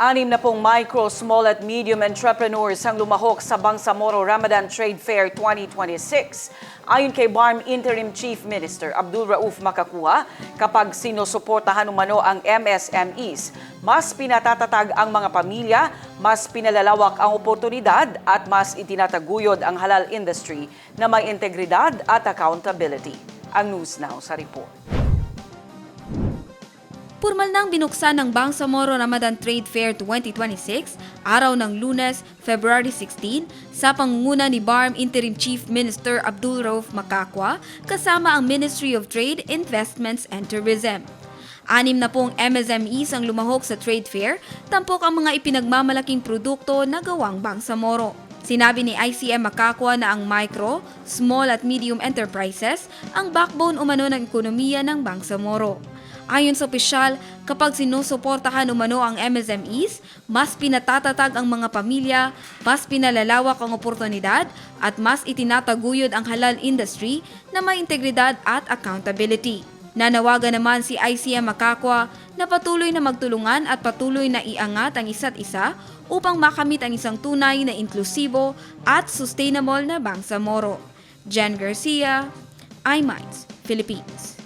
Anim na pong micro, small at medium entrepreneurs ang lumahok sa Bangsamoro Ramadan Trade Fair 2026. Ayon kay BARM Interim Chief Minister Abdul Rauf Makakua, kapag sinusuportahan umano ang MSMEs, mas pinatatatag ang mga pamilya, mas pinalalawak ang oportunidad at mas itinataguyod ang halal industry na may integridad at accountability. Ang News Now sa report. Pormal nang binuksan ng Bangsamoro Ramadan Trade Fair 2026, araw ng Lunes, February 16, sa pangunguna ni BARM Interim Chief Minister Abdul Rauf Makakua kasama ang Ministry of Trade, Investments and Tourism. 6 na pong MSMEs ang lumahok sa trade fair, tampok ang mga ipinagmamalaking produkto na gawang Bangsamoro. Sinabi ni ICM Makakua na ang micro, small at medium enterprises ang backbone umano ng ekonomiya ng Bangsamoro. Ayon sa opisyal, kapag sinusuportahan umano ang MSMEs, mas pinatatatag ang mga pamilya, mas pinalalawak ang oportunidad, at mas itinataguyod ang halal industry na may integridad at accountability. Nanawagan naman si ICM Makakua na patuloy na magtulungan at patuloy na iangat ang isa't isa upang makamit ang isang tunay na inklusibo at sustainable na Bangsamoro. Jen Garcia, iMinds, Philippines.